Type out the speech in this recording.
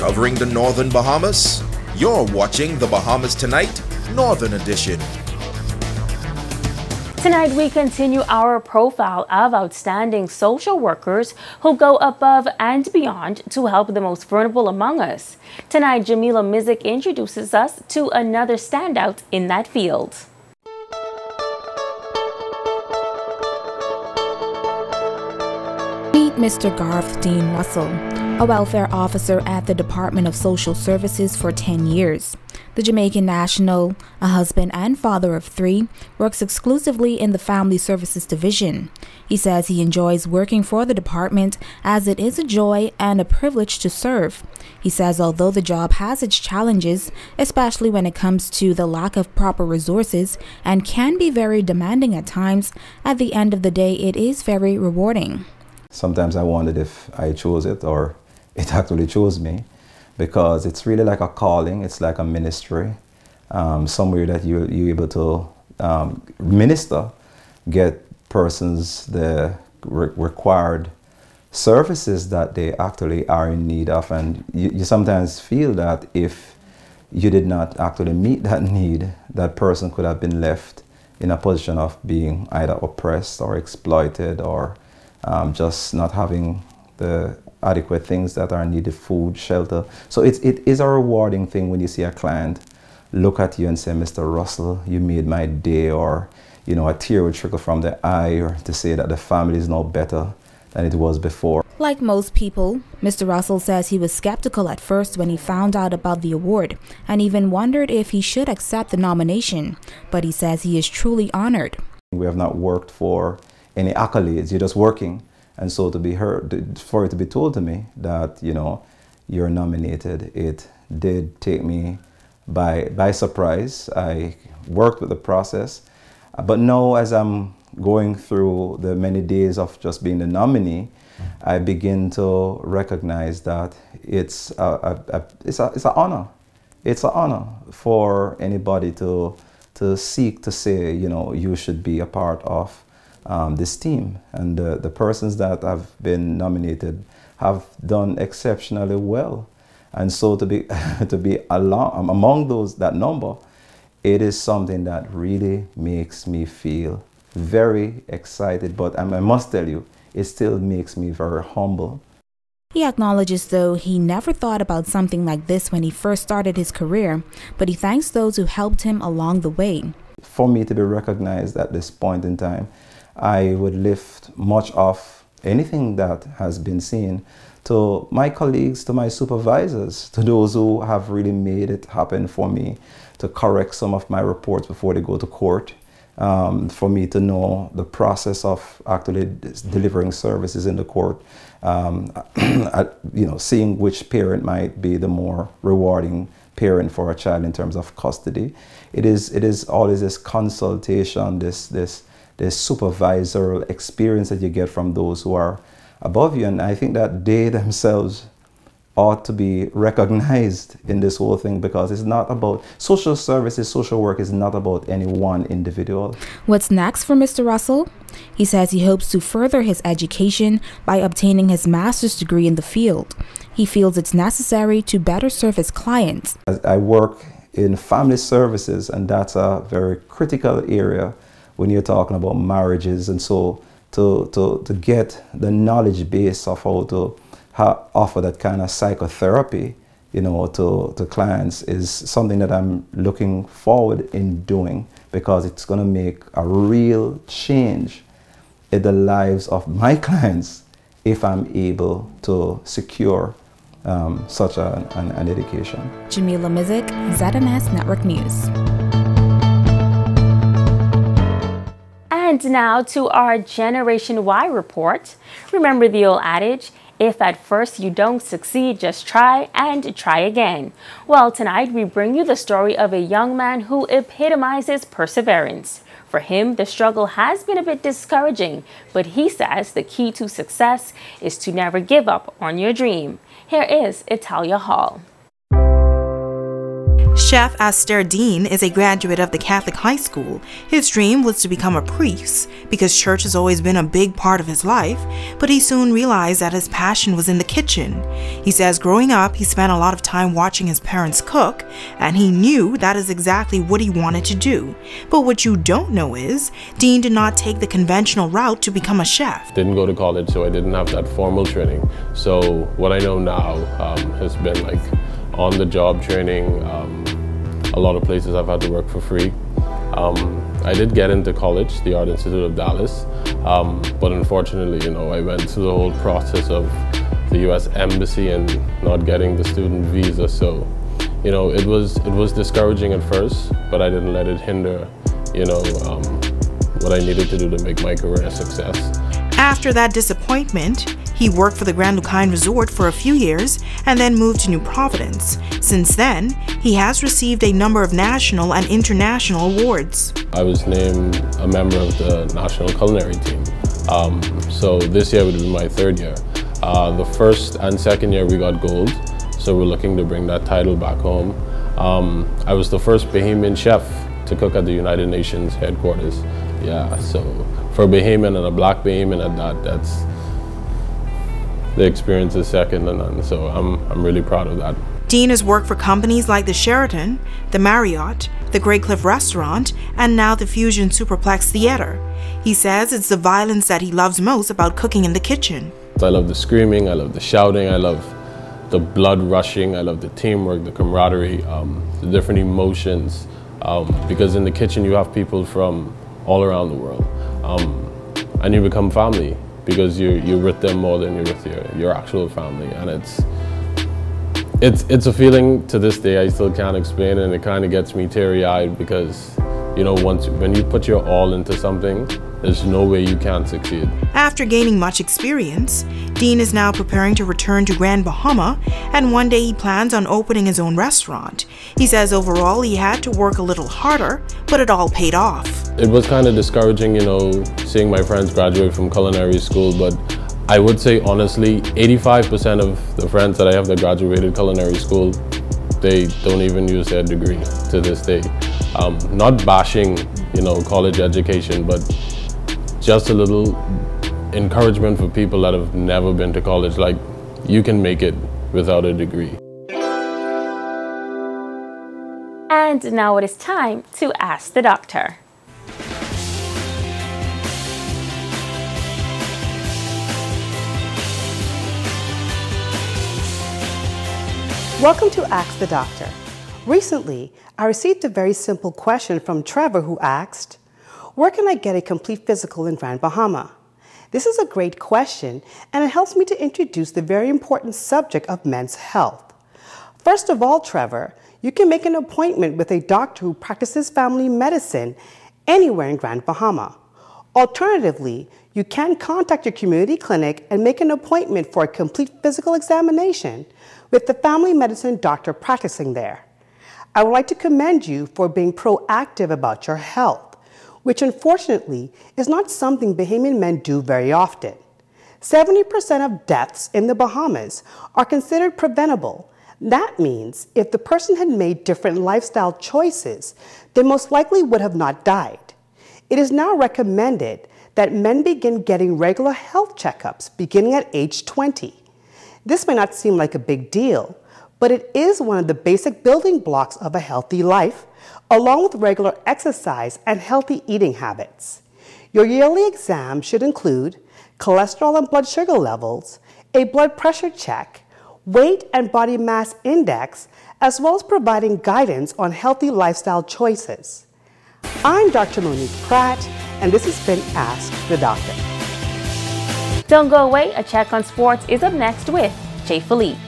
Covering the Northern Bahamas, you're watching the Bahamas Tonight, Northern Edition. Tonight we continue our profile of outstanding social workers who go above and beyond to help the most vulnerable among us. Tonight, Jamila Mizik introduces us to another standout in that field. Meet Mr. Garth Dean Russell, a welfare officer at the Department of Social Services for 10 years. The Jamaican national, a husband and father of 3, works exclusively in the Family Services Division. He says he enjoys working for the department as it is a joy and a privilege to serve. He says although the job has its challenges, especially when it comes to the lack of proper resources and can be very demanding at times, at the end of the day it is very rewarding. Sometimes I wondered if I chose it or it actually chose me, because it's really like a calling. It's like a ministry, somewhere that you're able to minister, get persons the required services that they actually are in need of. And you sometimes feel that if you did not actually meet that need, that person could have been left in a position of being either oppressed or exploited, or just not having the adequate things that are needed, food, shelter. So it is a rewarding thing when you see a client look at you and say, Mr. Russell, you made my day, or a tear would trickle from the eye, or to say that the family is now better than it was before. Like most people, Mr. Russell says he was skeptical at first when he found out about the award and even wondered if he should accept the nomination, but he says he is truly honored. We have not worked for any accolades, you're just working. And so to be heard, for it to be told to me that, you're nominated, it did take me by surprise. I worked with the process, but now as I'm going through the many days of just being the nominee, I begin to recognize that it's an honor. It's an honor for anybody to seek to say, you should be a part of this team, and the persons that have been nominated have done exceptionally well, and so to be among that number, it is something that really makes me feel very excited. But I must tell you, it still makes me very humble. He acknowledges, though, he never thought about something like this when he first started his career, but he thanks those who helped him along the way. For me to be recognized at this point in time, I would lift much of anything that has been seen to my colleagues, to my supervisors, to those who have really made it happen for me, to correct some of my reports before they go to court, for me to know the process of actually delivering services in the court, seeing which parent might be the more rewarding parent for a child in terms of custody. It is always this consultation, this supervisorial experience that you get from those who are above you. And I think that they themselves ought to be recognized in this whole thing, because it's not about social services, social work is not about any one individual. What's next for Mr. Russell? He says he hopes to further his education by obtaining his master's degree in the field. He feels it's necessary to better serve his clients. I work in family services, and that's a very critical area when you're talking about marriages, and so to get the knowledge base of how to offer that kind of psychotherapy, to clients is something that I'm looking forward in doing, because it's going to make a real change in the lives of my clients if I'm able to secure such an education. Jamila Mizik, ZNS Network News. And now to our Generation Y report. Remember the old adage, if at first you don't succeed, just try and try again. Well, tonight we bring you the story of a young man who epitomizes perseverance. For him, the struggle has been a bit discouraging, but he says the key to success is to never give up on your dream. Here is Italia Hall. Chef Aster Dean is a graduate of the Catholic high school. His dream was to become a priest because church has always been a big part of his life, but he soon realized that his passion was in the kitchen. He says growing up, he spent a lot of time watching his parents cook, and he knew that is exactly what he wanted to do. But what you don't know is, Dean did not take the conventional route to become a chef. Didn't go to college, so I didn't have that formal training. So what I know now has been like on-the-job training. A lot of places I've had to work for free. I did get into college, the Art Institute of Dallas, but unfortunately, I went through the whole process of the U.S. Embassy and not getting the student visa. So, it was discouraging at first, but I didn't let it hinder, what I needed to do to make my career a success. After that disappointment, he worked for the Grand Lucine Resort for a few years and then moved to New Providence. Since then, he has received a number of national and international awards. I was named a member of the national culinary team. So this year would be my third year. The first and second year we got gold, so we're looking to bring that title back home. I was the first Bahamian chef to cook at the United Nations headquarters. Yeah, so for a Bahamian and a black Bahamian at that, that's the experience is second to none, so I'm really proud of that. Dean has worked for companies like the Sheraton, the Marriott, the Great Cliff Restaurant, and now the Fusion Superplex Theater. He says it's the violence that he loves most about cooking in the kitchen. I love the screaming, I love the shouting, I love the blood rushing, I love the teamwork, the camaraderie, the different emotions, because in the kitchen you have people from all around the world, and you become family. Because you're with them more than you're with your actual family, and it's a feeling to this day I still can't explain, and it kind of gets me teary-eyed because when you put your all into something, there's no way you can't succeed. After gaining much experience, Dean is now preparing to return to Grand Bahama, and one day he plans on opening his own restaurant. He says overall he had to work a little harder, but it all paid off. It was kind of discouraging, seeing my friends graduate from culinary school, but I would say honestly, 85% of the friends that I have that graduated culinary school, they don't even use their degree to this day. Not bashing, college education, but just a little encouragement for people that have never been to college, like you can make it without a degree. And now it is time to ask the doctor. Welcome to Ask the Doctor. Recently, I received a very simple question from Trevor who asked, where can I get a complete physical in Grand Bahama? This is a great question, and it helps me to introduce the very important subject of men's health. First of all, Trevor, you can make an appointment with a doctor who practices family medicine anywhere in Grand Bahama. Alternatively, you can contact your community clinic and make an appointment for a complete physical examination with the family medicine doctor practicing there. I would like to commend you for being proactive about your health, which unfortunately is not something Bahamian men do very often. 70% of deaths in the Bahamas are considered preventable. That means if the person had made different lifestyle choices, they most likely would have not died. It is now recommended that men begin getting regular health checkups beginning at age 20. This may not seem like a big deal, but it is one of the basic building blocks of a healthy life, along with regular exercise and healthy eating habits. Your yearly exam should include cholesterol and blood sugar levels, a blood pressure check, weight and body mass index, as well as providing guidance on healthy lifestyle choices. I'm Dr. Monique Pratt, and this has been Ask the Doctor. Don't go away, a check on sports is up next with Jay Philippe.